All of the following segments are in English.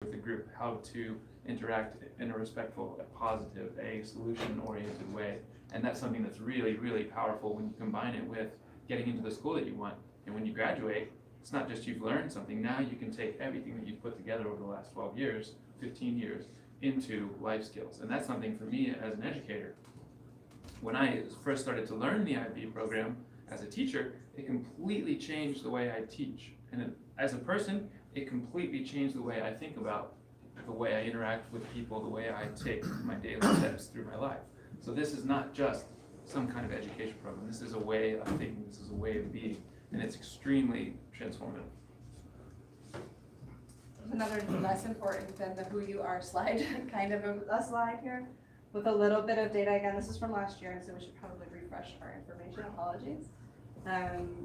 with the group how to interact in a respectful, a positive, a solution-oriented way. And that's something that's really, really powerful when you combine it with getting into the school that you want. And when you graduate, it's not just you've learned something, now you can take everything that you've put together over the last 12 years, 15 years, into life skills. And that's something for me as an educator. When I first started to learn the IB program as a teacher, it completely changed the way I teach. And as a person, it completely changed the way I think about the way I interact with people, the way I take my daily steps through my life. So this is not just some kind of education program. This is a way of thinking, this is a way of being, and it's extremely transformative. Another less important than the who you are slide, kind of a slide here, with a little bit of data. Again, this is from last year, so we should probably refresh our information. Apologies.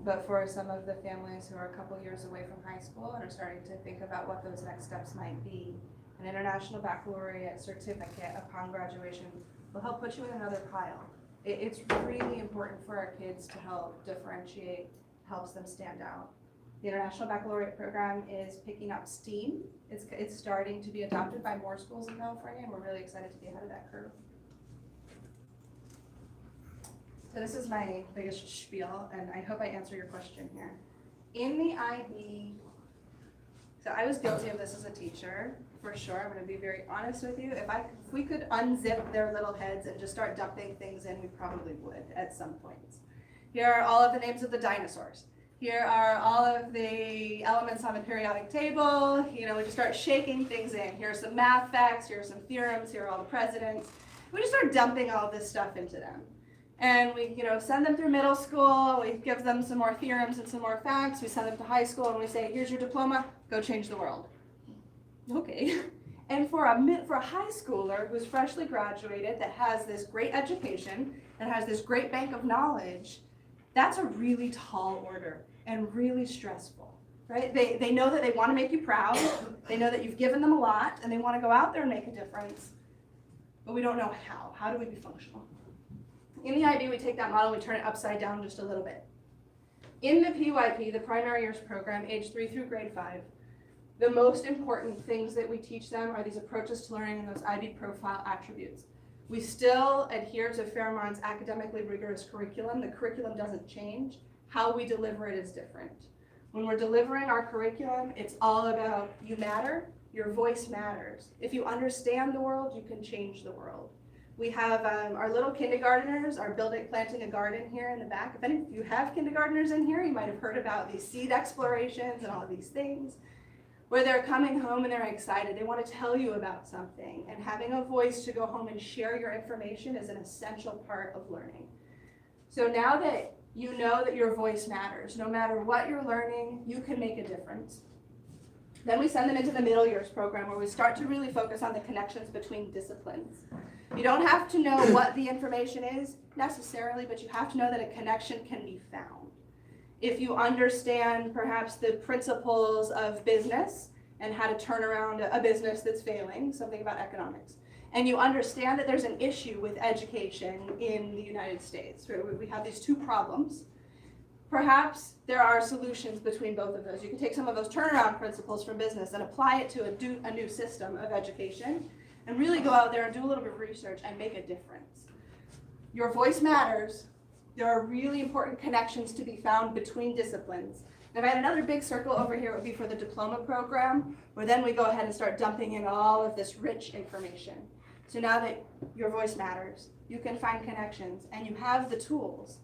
But for some of the families who are a couple years away from high school and are starting to think about what those next steps might be, an International Baccalaureate certificate upon graduation will help put you in another pile. It's really important for our kids to help differentiate, helps them stand out. The International Baccalaureate program is picking up steam. It's starting to be adopted by more schools in California, and we're really excited to be ahead of that curve. So this is my biggest spiel, and I hope I answer your question here. In the IB, so I was guilty of this as a teacher, for sure. I'm going to be very honest with you. If we could unzip their little heads and just start dumping things in, we probably would at some points. Here are all of the names of the dinosaurs. Here are all of the elements on the periodic table. You know, we just start shaking things in. Here are some math facts. Here are some theorems. Here are all the presidents. We just start dumping all of this stuff into them. And we, send them through middle school. We give them some more theorems and some more facts. We send them to high school and we say, here's your diploma. Go change the world. Okay. And for a high schooler who's freshly graduated that has this great education and has this great bank of knowledge, that's a really tall order and really stressful, right? They know that they want to make you proud. They know that you've given them a lot and they want to go out there and make a difference. But we don't know how. How do we be functional? In the IB, we take that model, we turn it upside down just a little bit. In the PYP, the primary years program, age 3 through grade 5, the most important things that we teach them are these approaches to learning and those IB profile attributes. We still adhere to Fairmont's academically rigorous curriculum. The curriculum doesn't change. How we deliver it is different. When we're delivering our curriculum, it's all about you matter, your voice matters. If you understand the world, you can change the world. We have our little kindergartners are planting a garden here in the back. If any of you have kindergartners in here, you might have heard about these seed explorations and all of these things, where they're coming home and they're excited. They want to tell you about something, and having a voice to go home and share your information is an essential part of learning. So now that you know that your voice matters, no matter what you're learning, you can make a difference. Then we send them into the middle years program where we start to really focus on the connections between disciplines. You don't have to know what the information is necessarily, but you have to know that a connection can be found. If you understand perhaps the principles of business and how to turn around a business that's failing, something about economics, and you understand that there's an issue with education in the United States, right? We have these two problems. Perhaps there are solutions between both of those. You can take some of those turnaround principles from business and apply it to a new system of education and really go out there and do a little bit of research and make a difference. Your voice matters. There are really important connections to be found between disciplines. And if I had another big circle over here, it would be for the diploma program, where then we go ahead and start dumping in all of this rich information. So now that your voice matters, you can find connections and you have the tools.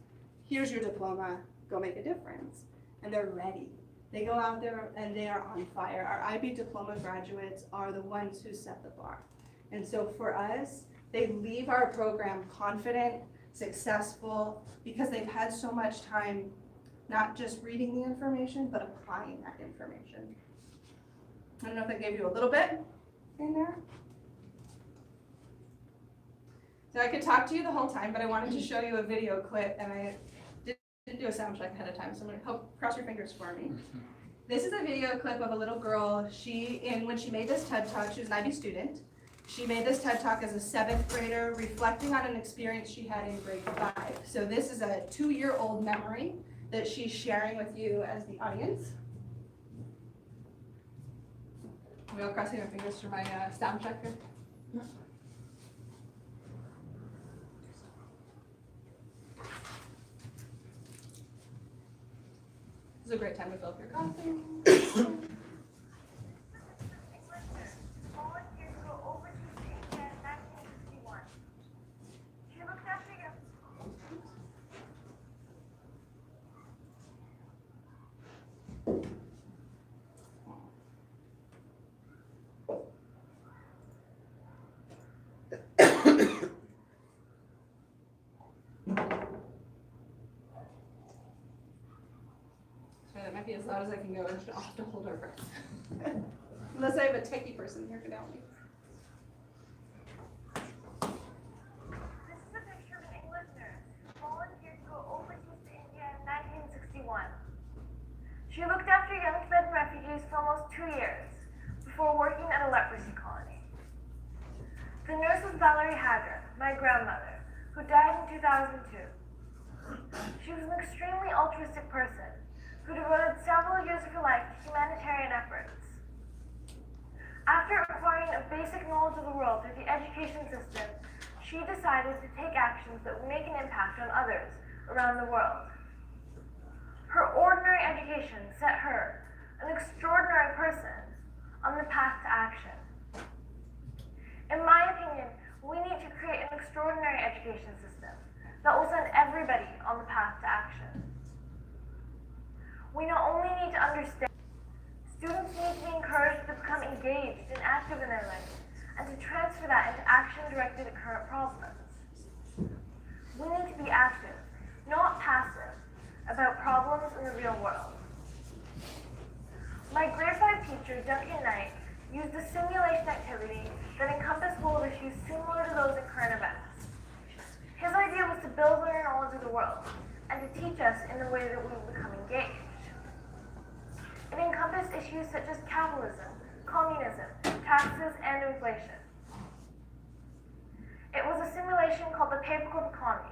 Here's your diploma, go make a difference. And they're ready. They go out there and they are on fire. Our IB diploma graduates are the ones who set the bar. And so for us, they leave our program confident, successful, because they've had so much time not just reading the information, but applying that information. I don't know if I gave you a little bit in there. So I could talk to you the whole time, but I wanted to show you a video clip, and I didn't do a sound check ahead of time, so I'm going to help cross your fingers for me. This is a video clip of a little girl. When she made this TED Talk, she was an IB student. She made this TED Talk as a 7th grader, reflecting on an experience she had in grade 5. So this is a 2-year-old memory that she's sharing with you as the audience. We all crossing our fingers for my sound checker. This is a great time to fill up your coffee. That might be as loud as I can go, and I'll have to hold our breath. Unless I have a techie person here can help me. This is a picture of an English nurse who volunteered to go overseas to India in 1961. She looked after young Tibetan refugees for almost 2 years before working at a leprosy colony. The nurse was Valerie Hager, my grandmother, who died in 2002. She was an extremely altruistic person who devoted several years of her life to humanitarian efforts. After acquiring a basic knowledge of the world through the education system, she decided to take actions that would make an impact on others around the world. Her ordinary education set her, an extraordinary person, on the path to action. In my opinion, we need to create an extraordinary education system that will send everybody on the path to action. We not only need to understand, students need to be encouraged to become engaged and active in their learning, and to transfer that into action directed at current problems. We need to be active, not passive, about problems in the real world. My grade 5 teacher, Duncan Knight, used a simulation activity that encompassed world issues similar to those in current events. His idea was to build on our knowledge of the world, and to teach us in the way that we will become engaged. It encompassed issues such as capitalism, communism, taxes, and inflation. It was a simulation called the paperclip economy,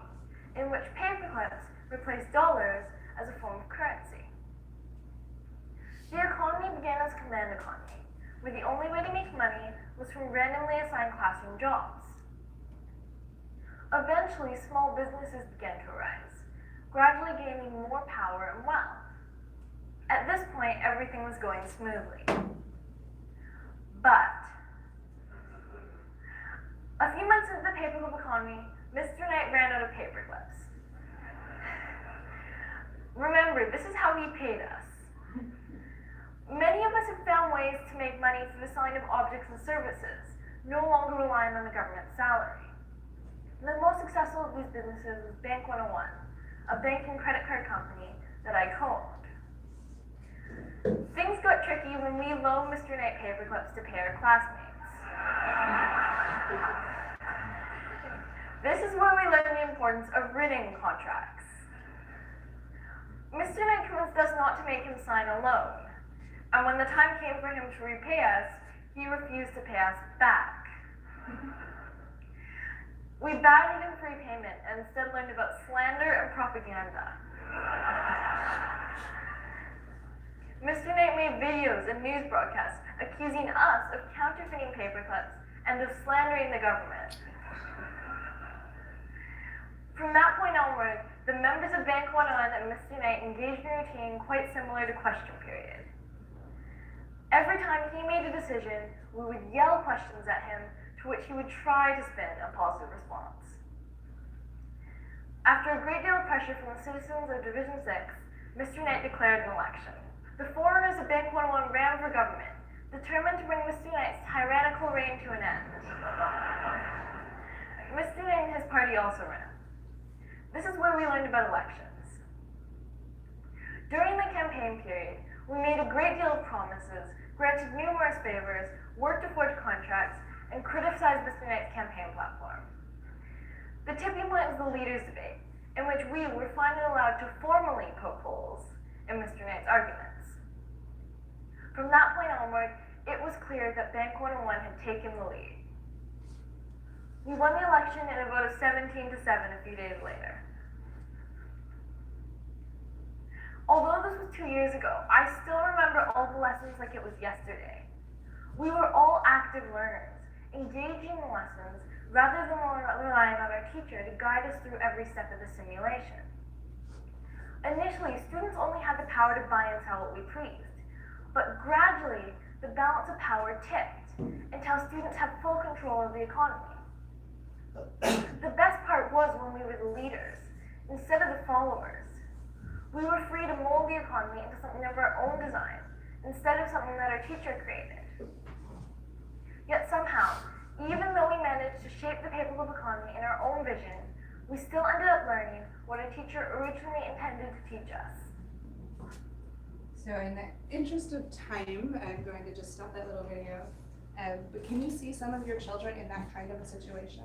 in which paperclips replaced dollars as a form of currency. The economy began as a command economy, where the only way to make money was from randomly assigned classroom jobs. Eventually, small businesses began to arise, gradually gaining more power and wealth. At this point, everything was going smoothly. But a few months into the paperclip economy, Mr. Knight ran out of paper clips. Remember, this is how he paid us. Many of us have found ways to make money through the selling of objects and services, no longer relying on the government's salary. The most successful of these businesses was Bank 101, a bank and credit card company that I co-owned. Things got tricky when we loaned Mr. Knight paperclips to pay our classmates. This is where we learned the importance of written contracts. Mr. Knight convinced us not to make him sign a loan, and when the time came for him to repay us, he refused to pay us back. We badgered him for repayment and instead learned about slander and propaganda. Mr. Knight made videos and news broadcasts accusing us of counterfeiting paperclips and of slandering the government. From that point onward, the members of Bank 101 and Mr. Knight engaged in a routine quite similar to question period. Every time he made a decision, we would yell questions at him, to which he would try to spin a positive response. After a great deal of pressure from the citizens of Division 6, Mr. Knight declared an election. The foreigners of Bank 101 ran for government, determined to bring Mr. Knight's tyrannical reign to an end. Mr. Knight and his party also ran. This is where we learned about elections. During the campaign period, we made a great deal of promises, granted numerous favors, worked to forge contracts, and criticized Mr. Knight's campaign platform. The tipping point was the leaders' debate, in which we were finally allowed to formally poke holes in Mr. Knight's arguments. From that point onward, it was clear that Bank 101 had taken the lead. We won the election in a vote of 17-7 a few days later. Although this was 2 years ago, I still remember all the lessons like it was yesterday. We were all active learners, engaging in lessons rather than relying on our teacher to guide us through every step of the simulation. Initially, students only had the power to buy and sell what we pleased, but gradually, the balance of power tipped until students had full control of the economy. The best part was when we were the leaders, instead of the followers. We were free to mold the economy into something of our own design, instead of something that our teacher created. Yet somehow, even though we managed to shape the paperless economy in our own vision, we still ended up learning what a teacher originally intended to teach us. So in the interest of time, I'm going to just stop that little video. But can you see some of your children in that kind of a situation?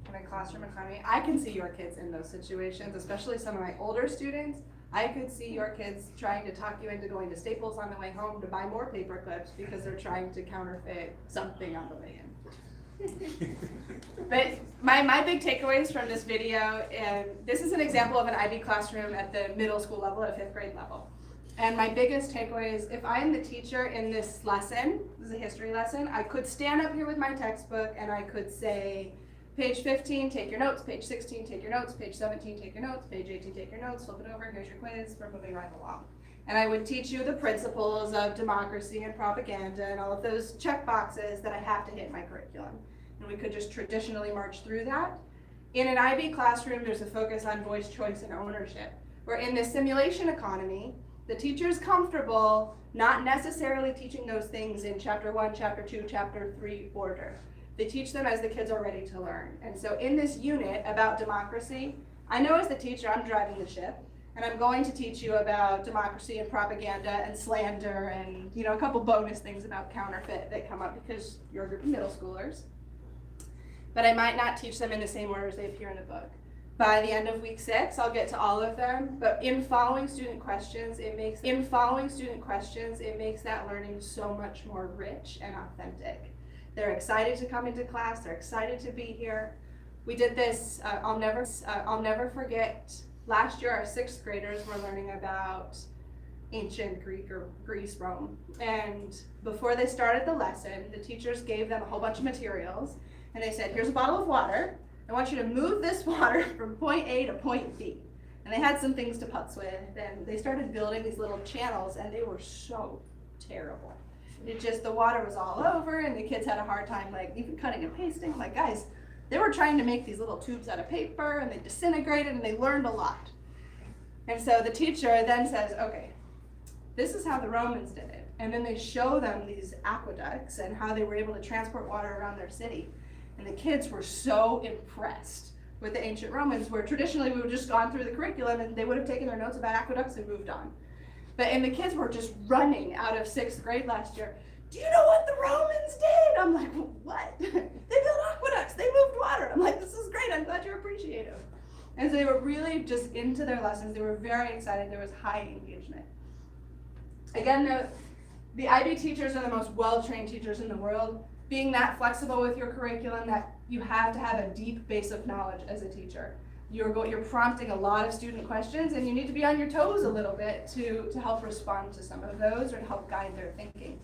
In a classroom economy? I can see your kids in those situations, especially some of my older students. I could see your kids trying to talk you into going to Staples on the way home to buy more paper clips because they're trying to counterfeit something on the way in. But my big takeaways from this video, and this is an example of an IB classroom at the middle school level, at a 5th grade level. And my biggest takeaway is if I'm the teacher in this lesson, this is a history lesson, I could stand up here with my textbook and I could say, page 15, take your notes, page 16, take your notes, page 17, take your notes, page 18, take your notes, flip it over, here's your quiz, we're moving right along. And I would teach you the principles of democracy and propaganda and all of those check boxes that I have to hit in my curriculum. And we could just traditionally march through that. In an IB classroom, there's a focus on voice, choice, and ownership. Where in the simulation economy, the teacher's comfortable not necessarily teaching those things in chapter 1, chapter 2, chapter 3 order. They teach them as the kids are ready to learn. And so in this unit about democracy, I know as the teacher I'm driving the ship, and I'm going to teach you about democracy and propaganda and slander and a couple bonus things about counterfeit that come up because you're a group of middle schoolers. But I might not teach them in the same order as they appear in the book. By the end of week 6, I'll get to all of them, but in following student questions, it makes that learning so much more rich and authentic. They're excited to come into class, they're excited to be here. We did this, I'll never forget, last year our 6th graders were learning about ancient Greece, Rome. And before they started the lesson, the teachers gave them a whole bunch of materials, and they said, here's a bottle of water. I want you to move this water from point A to point B. And they had some things to putz with, and they started building these little channels, and they were so terrible. The water was all over, and the kids had a hard time, even cutting and pasting. Guys, they were trying to make these little tubes out of paper, and they disintegrated, and they learned a lot. And so the teacher then says, okay, this is how the Romans did it. And then they show them these aqueducts and how they were able to transport water around their city. And the kids were so impressed with the ancient Romans, where traditionally we would have just gone through the curriculum and they would have taken their notes about aqueducts and moved on. And the kids were just running out of 6th grade last year. Do you know what the Romans did? I'm like, what? They built aqueducts, they moved water. I'm like, this is great, I'm glad you're appreciative. And so they were really just into their lessons. They were very excited, there was high engagement. Again, the IB teachers are the most well-trained teachers in the world. Being that flexible with your curriculum, that you have to have a deep base of knowledge as a teacher. You're prompting a lot of student questions, and you need to be on your toes a little bit to help respond to some of those or to help guide their thinking.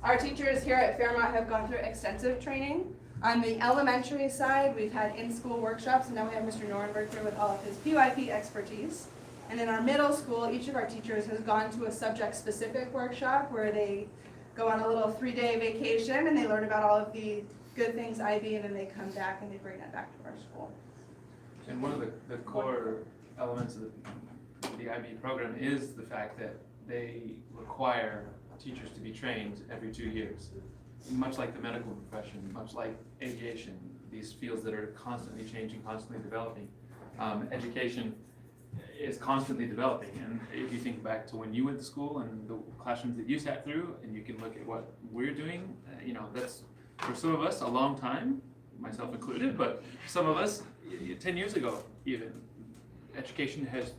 Our teachers here at Fairmont have gone through extensive training. On the elementary side, we've had in-school workshops, and now we have Mr. Norenberg here with all of his PYP expertise. And in our middle school, each of our teachers has gone to a subject-specific workshop where they go on a little 3-day vacation and they learn about all of the good things IB, and then they come back and they bring that back to our school. And one of the core elements of the IB program is the fact that they require teachers to be trained every 2 years. Much like the medical profession, much like aviation, these fields that are constantly changing, constantly developing. Education is constantly developing, and if you think back to when you went to school and the classrooms that you sat through, and you can look at what we're doing, that's for some of us a long time, myself included, but some of us 10 years ago even, education has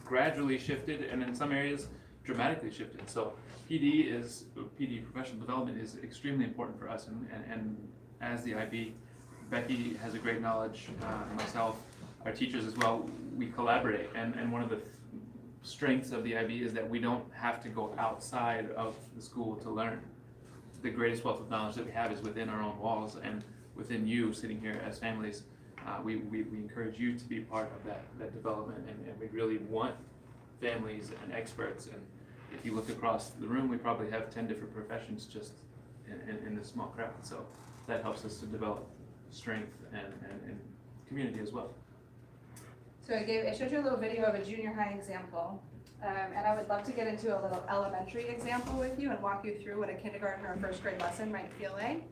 gradually shifted, and in some areas dramatically shifted. So PD professional development is extremely important for us, and as the IB, Becky has a great knowledge, myself, our teachers as well, we collaborate, and one of the strengths of the IB is that we don't have to go outside of the school to learn. the greatest wealth of knowledge that we have is within our own walls and within you sitting here as families. We encourage you to be part of that development, and we really want families and experts. And if you look across the room, we probably have 10 different professions just in this small crowd. So that helps us to develop strength and community as well. So I showed you a little video of a junior high example, and I would love to get into a little elementary example with you and walk you through what a kindergarten or a first grade lesson might feel like.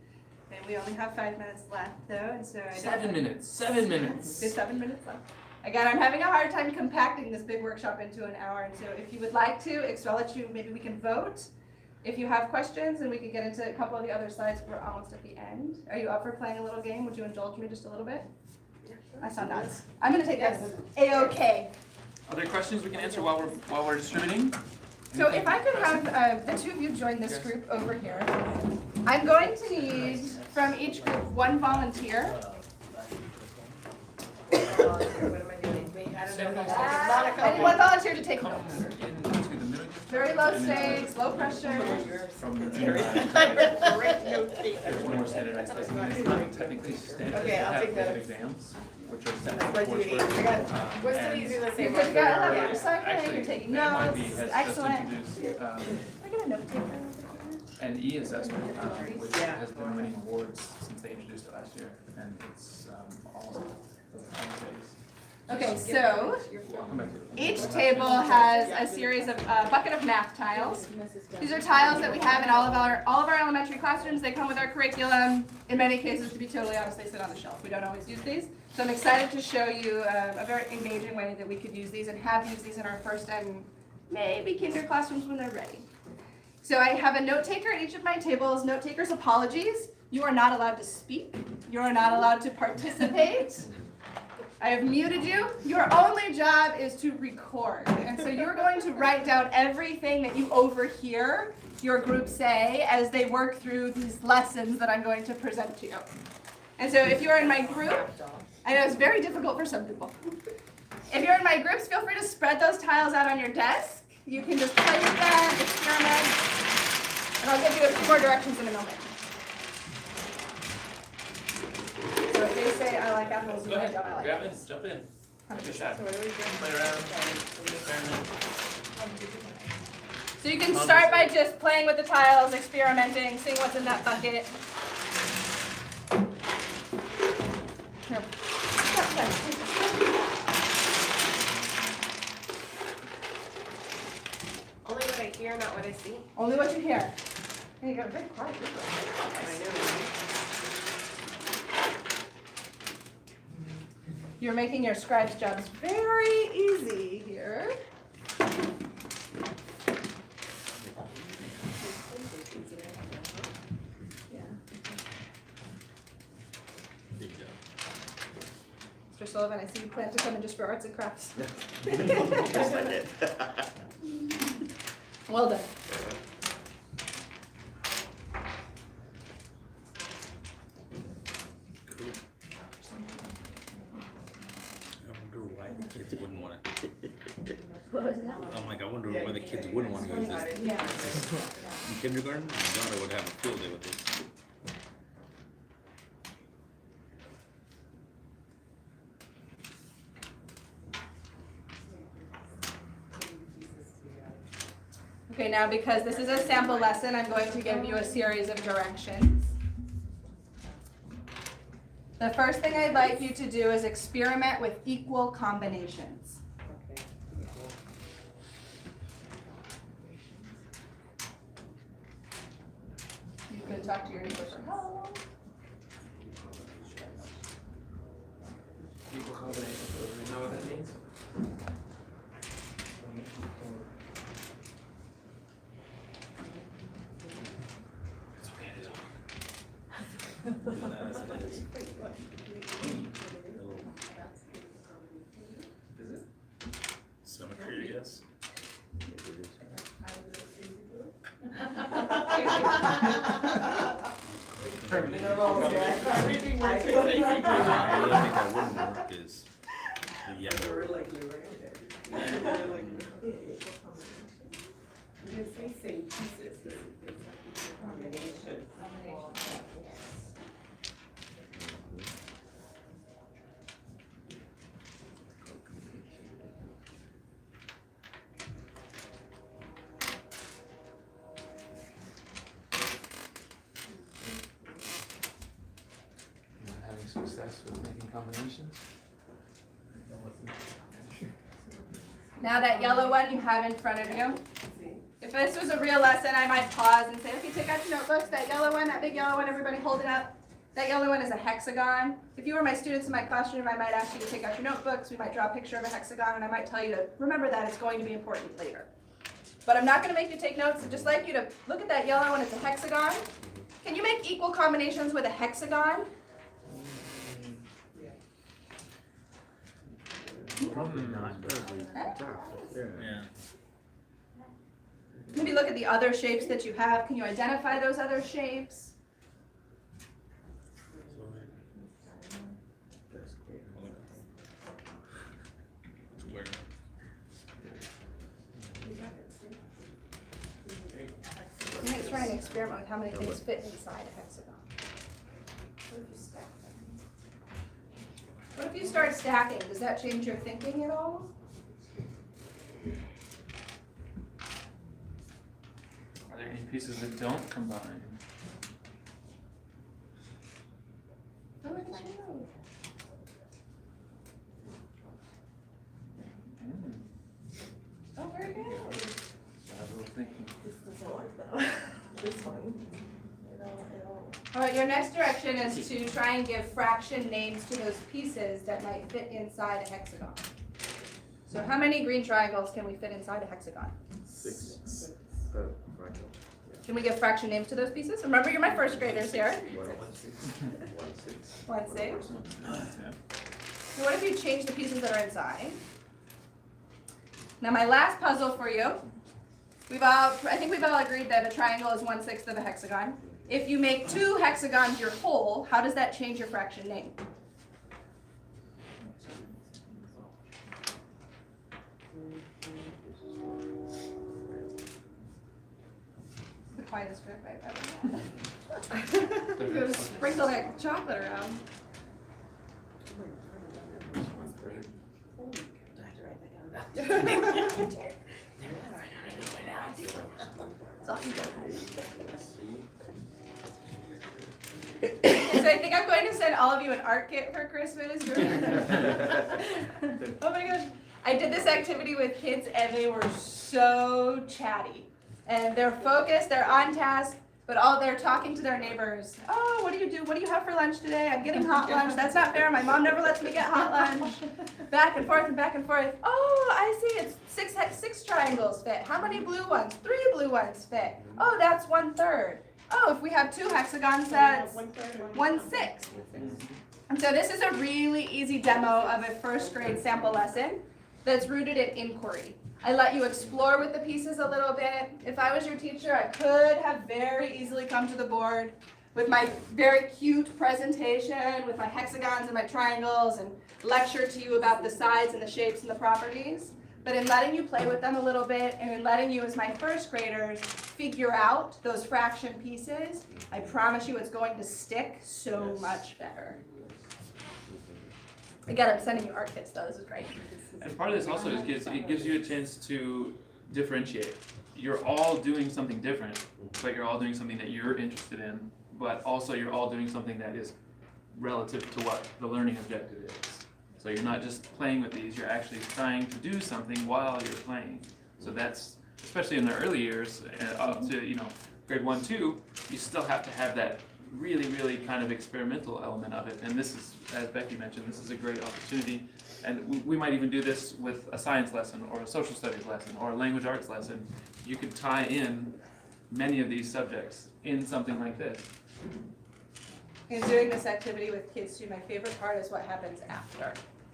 And we only have 5 minutes left though, and so 7 minutes. 7 minutes. There's 7 minutes left. Again, I'm having a hard time compacting this big workshop into an hour, and so if you would like to, I'll let you, maybe we can vote. If you have questions, and we can get into a couple of the other slides, we're almost at the end. Are you up for playing a little game? Would you indulge me just a little bit? I sound nuts. I'm gonna take this. A-okay. Are there questions we can answer while we're distributing? So if I could have the two of you join this group over here. I'm going to need from each group one volunteer. I need one volunteer to take notes. Very low stakes, low pressure. There's one more standardized test. It's not technically standardized. Okay, I'll take that. Exams, which are set Like for you need. I got it. We're still and using the You're same good to one. go. I love it. You're so good. actually, You're taking the NYB notes. has just Excellent. introduced, Can I get a note taker? an e-assessment, which Yeah. has been winning awards since they introduced it last year, and it's all Okay, so I'll come back to it. each table has a series of bucket of math tiles. These are tiles that we have in all of our elementary classrooms. They come with our curriculum. In many cases, to be totally honest, they sit on the shelf. We don't always use these. So I'm excited to show you a very engaging way that we could use these and have used these in our first and maybe kinder classrooms when they're ready. So I have a note taker at each of my tables. Note takers, apologies. You are not allowed to speak. You are not allowed to participate. I have muted you. Your only job is to record. And so you're going to write down everything that you overhear your group say as they work through these lessons that I'm going to present to you. And so if you're in my group, I know it's very difficult for some people. If you're in my groups, feel free to spread those tiles out on your desk. You can just play with them, experiment, and I'll give you a few more directions in a moment. So if they say I like apples, you write down I like Grab apples. it, jump in. 100%. Shot. So what are we doing? Play around, experiment. So you can start by just playing with the tiles, experimenting, seeing what's in that bucket. Here. Only what I hear, not what I see. Only what you hear. And you got a very quiet group. I know. You're making your scribe's jobs very easy here. Mr. Sullivan, I see you plan to come in just for arts and crafts. Well done. I wonder why the kids wouldn't want to. What was that? I'm like, I wonder why the kids wouldn't want to use this. In kindergarten, my daughter would have a field day with this. Okay, now because this is a sample lesson, I'm going to give you a series of directions. The first thing I'd like you to do is experiment with equal combinations. You can talk to your neighbor for help. Equal combination, do you know what that means? It's okay to Is it? Symmetry, I guess. The only thing that wouldn't work is the yellow. Not having success with making combinations. Now that yellow one you have in front of you. If this was a real lesson, I might pause and say, okay, take out your notebooks. That yellow one, that big yellow one, everybody hold it up. That yellow one is a hexagon. If you were my students in my classroom, I might ask you to take out your notebooks. We might draw a picture of a hexagon, and I might tell you to remember that it's going to be important later. But I'm not going to make you take notes. I'd just like you to look at that yellow one. It's a hexagon. Can you make equal combinations with a hexagon? Probably not. Yeah. Maybe look at the other shapes that you have. Can you identify those other shapes? You might try and experiment with how many things fit inside a hexagon. What if you stack them? What if you start stacking? Does that change your thinking at all? Are there any pieces that don't combine? Oh, look at you. Oh, very good. I was thinking. This doesn't work though. This one. All right, your next direction is to try and give fraction names to those pieces that might fit inside a hexagon. So how many green triangles can we fit inside a hexagon? 6. Can we give fraction names to those pieces? Remember, you're my first graders here. 1, 6. So what if you change the pieces that are inside? Now my last puzzle for you. I think we've all agreed that a triangle is 1/6 of a hexagon. If you make 2 hexagons your whole, how does that change your fraction name? The quietest group I've ever had. You're gonna sprinkle that chocolate around. So I think I'm going to send all of you an art kit for Christmas. Oh my gosh. I did this activity with kids and they were so chatty. And they're focused, they're on task, but they're talking to their neighbors. Oh, what do you do? What do you have for lunch today? I'm getting hot lunch. That's not fair. My mom never lets me get hot lunch. Back and forth and back and forth. Oh, I see. It's 6 triangles fit. How many blue ones? 3 blue ones fit. Oh, that's 1/3. Oh, if we have 2 hexagons, that's 1/6. And so this is a really easy demo of a first grade sample lesson that's rooted in inquiry. I let you explore with the pieces a little bit. If I was your teacher, I could have very easily come to the board with my very cute presentation, with my hexagons and my triangles, and lecture to you about the sides and the shapes and the properties. But in letting you play with them a little bit, and in letting you as my first graders figure out those fraction pieces, I promise you it's going to stick so much better. Again, I'm sending you art kits though, this is great. And part of this also is it gives you a chance to differentiate. You're all doing something different, but you're all doing something that you're interested in, but also you're all doing something that is relative to what the learning objective is. So you're not just playing with these, you're actually trying to do something while you're playing. So that's, especially in the early years, up to grade 1, 2, you still have to have that really, really kind of experimental element of it. And this is, as Becky mentioned, this is a great opportunity. And we might even do this with a science lesson or a social studies lesson or a language arts lesson. You could tie in many of these subjects in something like this. In doing this activity with kids too, my favorite part is what happens after.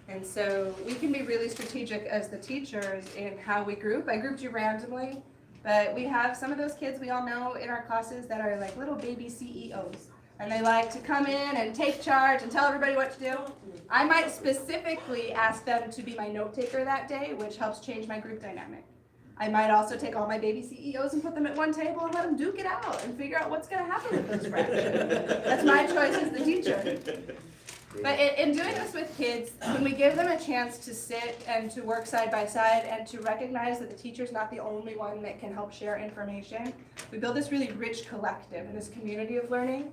And so we can be really strategic as the teachers in how we group. I grouped you randomly, but we have some of those kids we all know in our classes that are like little baby CEOs. And they like to come in and take charge and tell everybody what to do. I might specifically ask them to be my note taker that day, which helps change my group dynamic. I might also take all my baby CEOs and put them at one table and let them duke it out and figure out what's going to happen with this fraction. That's my choice as the teacher. But in doing this with kids, when we give them a chance to sit and to work side by side and to recognize that the teacher's not the only one that can help share information, we build this really rich collective and this community of learning.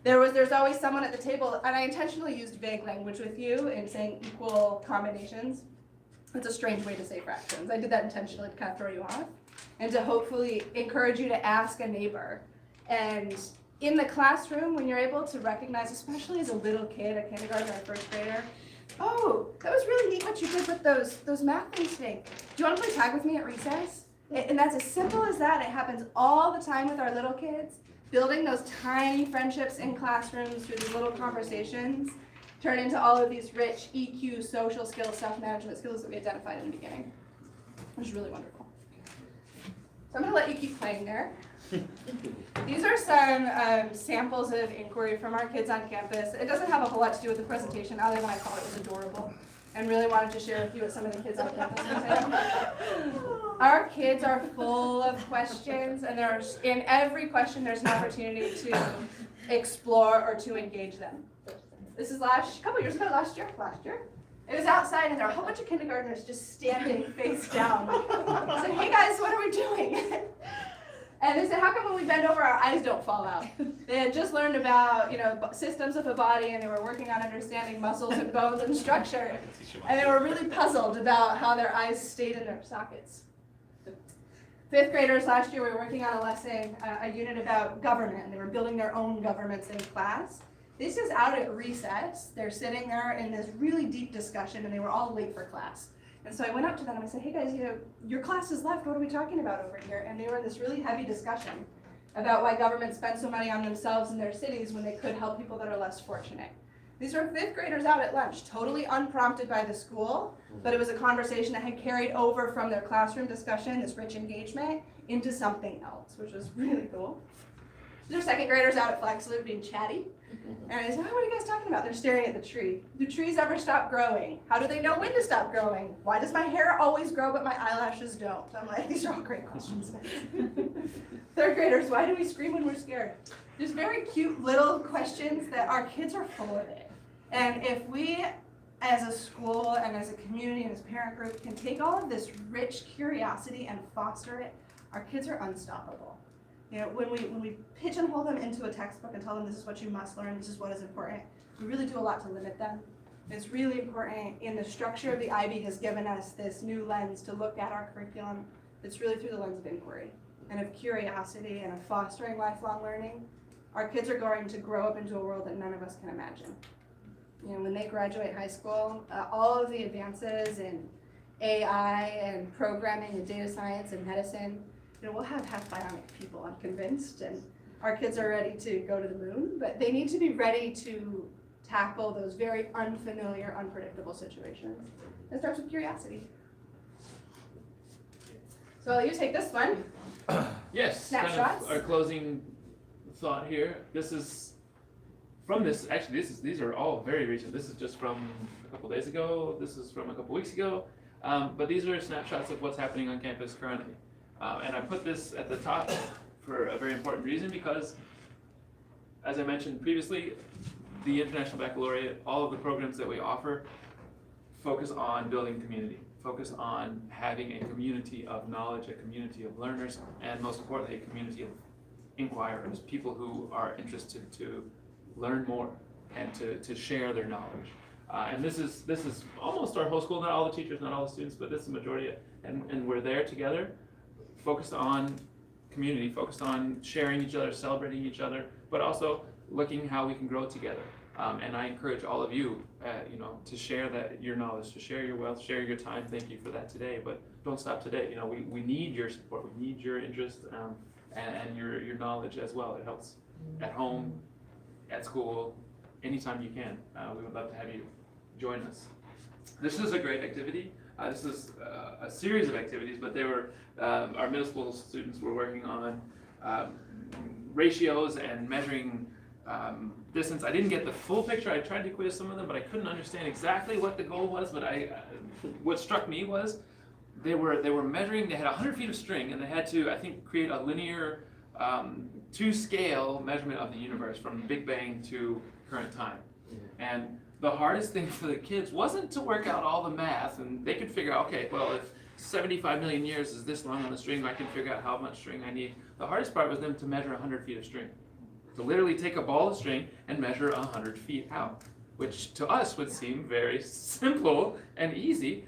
There's always someone at the table, and I intentionally used vague language with you in saying equal combinations. It's a strange way to say fractions. I did that intentionally to kind of throw you off and to hopefully encourage you to ask a neighbor. And in the classroom, when you're able to recognize, especially as a little kid, a kindergartner or a first grader, oh, that was really neat what you did with those math things today. Do you want to play tag with me at recess? And that's as simple as that. It happens all the time with our little kids. Building those tiny friendships in classrooms through these little conversations turn into all of these rich EQ, social skills, self-management skills that we identified in the beginning, which is really wonderful. So I'm going to let you keep playing there. These are some samples of inquiry from our kids on campus. It doesn't have a whole lot to do with the presentation, other than I thought it was adorable and really wanted to share with you what some of the kids on campus are saying. Our kids are full of questions, and in every question there's an opportunity to explore or to engage them. This is a couple years ago, last year. It was outside, and there were a whole bunch of kindergartners just standing face down. I said, hey guys, what are we doing? And they said, how come when we bend over, our eyes don't fall out? They had just learned about, systems of the body, and they were working on understanding muscles and bones and structure. And they were really puzzled about how their eyes stayed in their sockets. Fifth graders last year, we were working on a lesson, a unit about government, and they were building their own governments in class. This is out at recess. They're sitting there in this really deep discussion, and they were all late for class. And so I went up to them and I said, hey guys, your class is left. What are we talking about over here? And they were in this really heavy discussion about why government spends so money on themselves and their cities when they could help people that are less fortunate. These were fifth graders out at lunch, totally unprompted by the school, but it was a conversation that had carried over from their classroom discussion, this rich engagement, into something else, which was really cool. These are second graders out at Flag Salute being chatty. And I said, oh, what are you guys talking about? They're staring at the tree. Do trees ever stop growing? How do they know when to stop growing? Why does my hair always grow but my eyelashes don't? I'm like, these are all great questions. Third graders, why do we scream when we're scared? Just very cute little questions that our kids are full of it. And if we, as a school and as a community and as a parent group, can take all of this rich curiosity and foster it, our kids are unstoppable. When we pigeonhole them into a textbook and tell them this is what you must learn, this is what is important, we really do a lot to limit them. It's really important in the structure of the IB has given us this new lens to look at our curriculum. It's really through the lens of inquiry and of curiosity and of fostering lifelong learning. Our kids are going to grow up into a world that none of us can imagine. When they graduate high school, all of the advances in AI and programming and data science and medicine, we'll have half bionic people, I'm convinced, and our kids are ready to go to the moon, but they need to be ready to tackle those very unfamiliar, unpredictable situations. It starts with curiosity. So I'll let you take this one. Yes, Snapshots. kind of our closing thought here. This is from this, actually these are all very recent. This is just from a couple days ago, this is from a couple weeks ago, but these are snapshots of what's happening on campus currently. And I put this at the top for a very important reason because, as I mentioned previously, the International Baccalaureate, all of the programs that we offer focus on building community, focus on having a community of knowledge, a community of learners, and most importantly, a community of inquirers, people who are interested to learn more and to share their knowledge. And this is almost our whole school, not all the teachers, not all the students, but this is the majority, and we're there together, focused on community, focused on sharing each other, celebrating each other, but also looking how we can grow together. And I encourage all of you, to share your knowledge, to share your wealth, share your time. Thank you for that today, but don't stop today. We need your support, we need your interest, and your knowledge as well. It helps at home, at school, anytime you can. We would love to have you join us. This is a great activity. This is a series of activities, but they were, our middle school students were working on ratios and measuring distance. I didn't get the full picture. I tried to quiz some of them, but I couldn't understand exactly what the goal was. But what struck me was they were measuring. They had 100 feet of string, and they had to, I think, create a linear, to scale measurement of the universe from Big Bang to current time. And the hardest thing for the kids wasn't to work out all the math, and they could figure out, okay, well, if 75 million years is this long on the string, I can figure out how much string I need. The hardest part was them to measure 100 feet of string. To literally take a ball of string and measure 100 feet out, which to us would seem very simple and easy,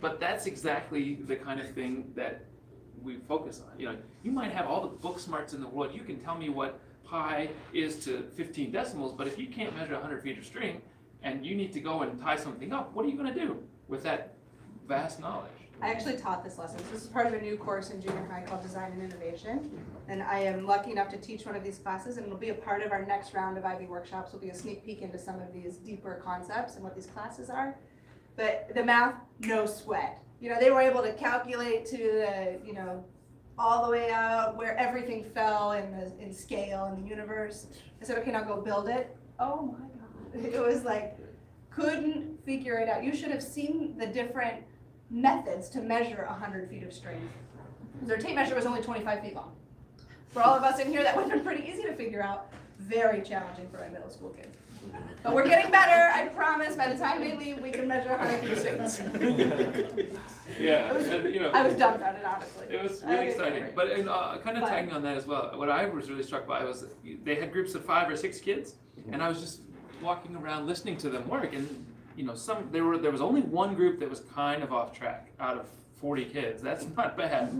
but that's exactly the kind of thing that we focus on. You know, you might have all the book smarts in the world. You can tell me what pi is to 15 decimals, but if you can't measure 100 feet of string and you need to go and tie something up, what are you going to do with that vast knowledge? I actually taught this lesson. This is part of a new course in junior high called Design and Innovation. And I am lucky enough to teach one of these classes, and it'll be a part of our next round of IB workshops. Will be a sneak peek into some of these deeper concepts and what these classes are. But the math, no sweat. You know, they were able to calculate to the, you know, all the way out where everything fell in scale in the universe. I said, okay, now go build it. Oh my God. It was like, couldn't figure it out. You should have seen the different methods to measure 100 feet of string. Their tape measure was only 25 feet long. For all of us in here, that would have been pretty easy to figure out. Very challenging for my middle school kids. But we're getting better, I promise. By the time they leave, we can measure 100 feet of string. Yeah, and, you know, I was dumbfounded, honestly. it was really exciting. But kind of tagging on that as well, what I was really struck by was they had groups of 5 or 6 kids, and I was just walking around listening to them work, and you know, there was only one group that was kind of off track out of 40 kids. That's not bad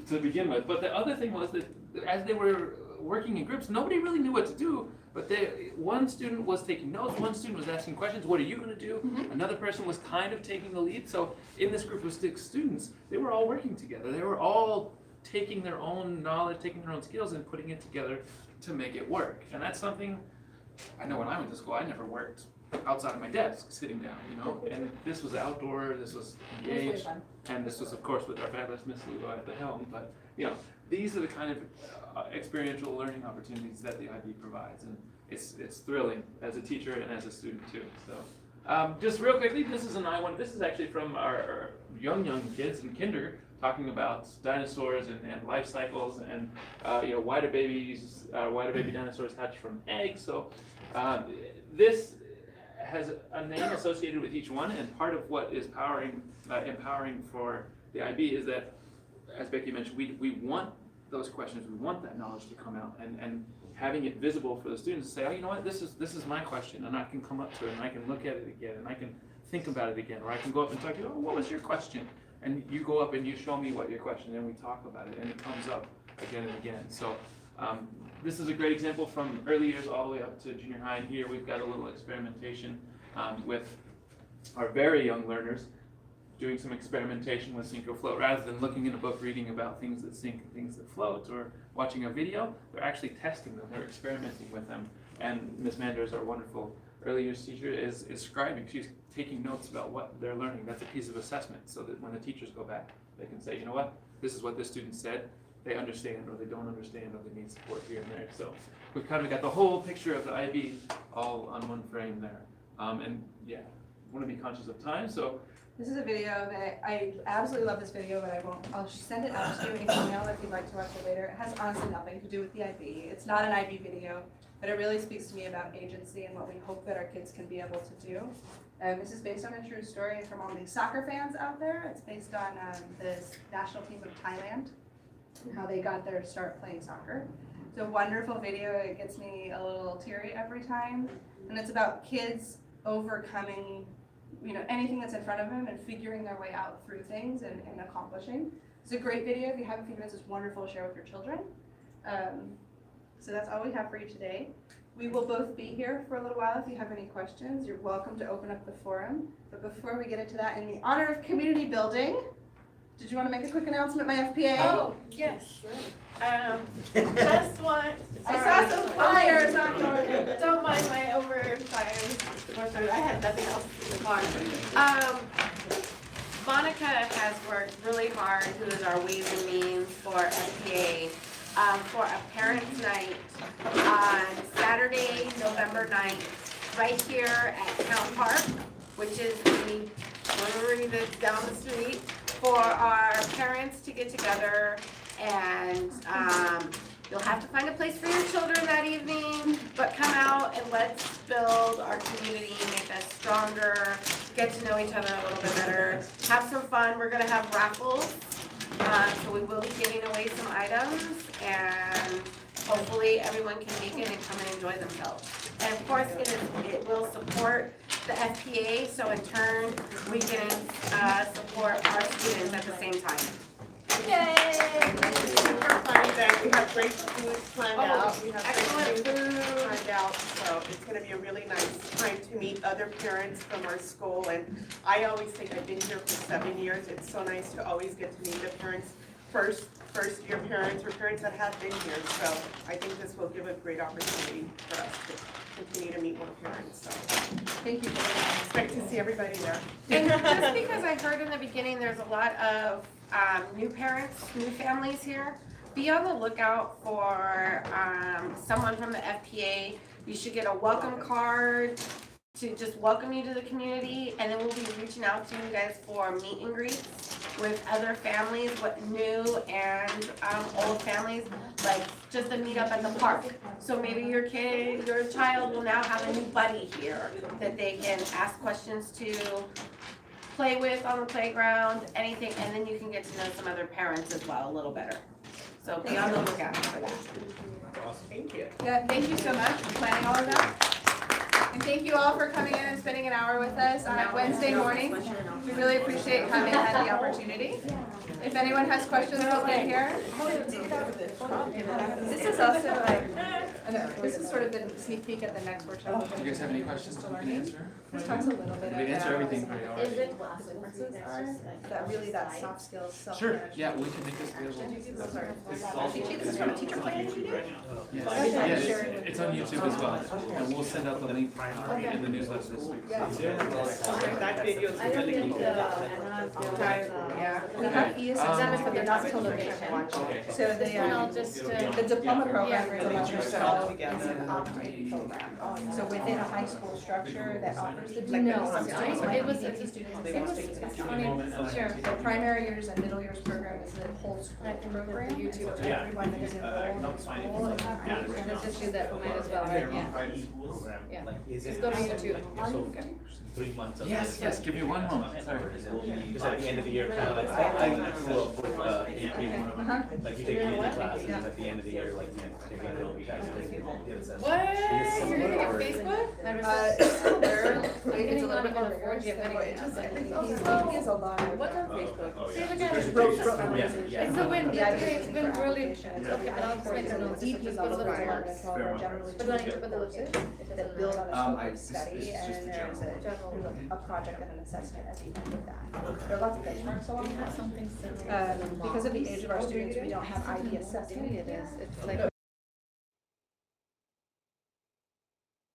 to begin with. But the other thing was that as they were working in groups, nobody really knew what to do. But one student was taking notes, one student was asking questions, what are you going to do? Another person was kind of taking the lead. So in this group of 6 students, they were all working together. They were all taking their own knowledge, taking their own skills, and putting it together to make it work. And that's something, I know when I went to school, I never worked outside of my desk, sitting down, you know, and this was outdoor, this was engaged, and this was, of course, with our fabulous Miss Lugo at the helm, but, you know, these are the kind of experiential learning opportunities that the IB provides, and it's thrilling as a teacher and as a student, too, so. Just real quickly, this is this is actually from our young kids in kinder, talking about dinosaurs and life cycles, and, you know, why do baby dinosaurs hatch from eggs, so this has a name associated with each one, and part of what is empowering for the IB is that, as Becky mentioned, we want those questions, we want that knowledge to come out, and having it visible for the students to say, oh, you know what, this is my question, and I can come up to it, and I can look at it again, and I can think about it again, or I can go up and talk to you, oh, what was your question? And you go up and you show me what your question, and we talk about it, and it comes up again and again. So this is a great example from early years all the way up to junior high, and here we've got a little experimentation with our very young learners doing some experimentation with Sink or Float. Rather than looking in a book reading about things that sink and things that float, or watching a video, they're actually testing them, they're experimenting with them. And Ms. Manders, our wonderful early years teacher, is scribing. She's taking notes about what they're learning. That's a piece of assessment, so that when the teachers go back, they can say, you know what, this is what this student said. They understand, or they don't understand, or they need support here and there. So we've kind of got the whole picture of the IB all on one frame there. And yeah, want to be conscious of time, so. This is a video that I absolutely love this video, but I'll send it out to you in email if you'd like to watch it later. It has honestly nothing to do with the IB. It's not an IB video, but it really speaks to me about agency and what we hope that our kids can be able to do. This is based on a true story from all the soccer fans out there. It's based on the national team of Thailand and how they got their start playing soccer. It's a wonderful video. It gets me a little teary every time. And it's about kids overcoming, you know, anything that's in front of them and figuring their way out through things and accomplishing. It's a great video. If you have a few minutes, it's wonderful to share with your children. So that's all we have for you today. We will both be here for a little while. If you have any questions, you're welcome to open up the forum. But before we get into that, in the honor of community building, did you want to make a quick announcement, my FPA? Oh, yes. Just want. I saw some flyers on your. Don't mind my overtime. I had nothing else in the car. Monica has worked really hard, who is our Ways and Means for FPA, for a parents' night on Saturday, November 9th, right here at Town Park, which is the corner that's down the street. for our parents to get together and, you'll have to find a place for your children that evening, but come out and let's build our community, make us stronger, get to know each other a little bit better, have some fun. We're gonna have raffles, so we will be giving away some items, and hopefully everyone can make it and come and enjoy themselves. And of course, it will support the FPA, so in turn, we can support our students at the same time. It's super fun event. We have great food planned out. We have excellent great food planned out, so it's gonna be a really nice time to meet other parents from our school. And I always think I've been here for 7 years. It's so nice to always get to meet the parents, first year parents or parents that have been here. So I think this will give a great opportunity for us to continue to meet more parents. So Thank you. expect to see everybody there. And just because I heard in the beginning, there's a lot of new parents, new families here, be on the lookout for someone from the FPA. You should get a welcome card to just welcome you to the community, and then we'll be reaching out to you guys for meet and greets with other families, what new and old families, like just a meet up at the park. So maybe your child will now have a new buddy here that they can ask questions to, play with on the playground, anything, and then you can get to know some other parents as well a little better. So be on the lookout for that. Thank you. Yeah, thank you so much for planning all of that. And thank you all for coming in and spending an hour with us on a Wednesday morning. We really appreciate having had the opportunity. If anyone has questions, we'll get here. This is also like, this is sort of the sneak peek at the next workshop. Do you guys have any questions we can answer? This talks a little bit We answer about everything for you already. that really that soft skills, Sure, self-management. yeah, we can make this available. Sorry. It's This is from a teacher plan. it's on YouTube as well, and we'll send out the link in the newsletter this week. That video is really cool. Yeah, we have ESXs, but they're not television. So the diploma program is an operating program. So within a high school structure that offers the It was The primary years and middle years program is the whole school program. So everyone that is enrolled in school. And it's just do that might as well, right? Yeah. Just go to YouTube. 3 months of Yes, yes, give me one moment, sorry. Because at the end of the year, kind of like, I grew up with, like you take easy classes at the end of the year, like, you guys take What? You're gonna get Facebook? It's still there. It's a little bit more Forge rigorous it, than but what it's just like, he has a lot of. What's on Facebook? See, look at it. Yeah. It's the wind, Yeah, it's been really. applications. Okay, but I'll explain it. It's DPs just all put a over little Fairmont, words. and all are generally But then I put the lipstick. that build on a scope of study, it's just and the there's a project and an assessment at the end of that. There are lots of benchmarks along that. Something similar. Because of the age of our students, we don't have IB assessment. It is, it's like.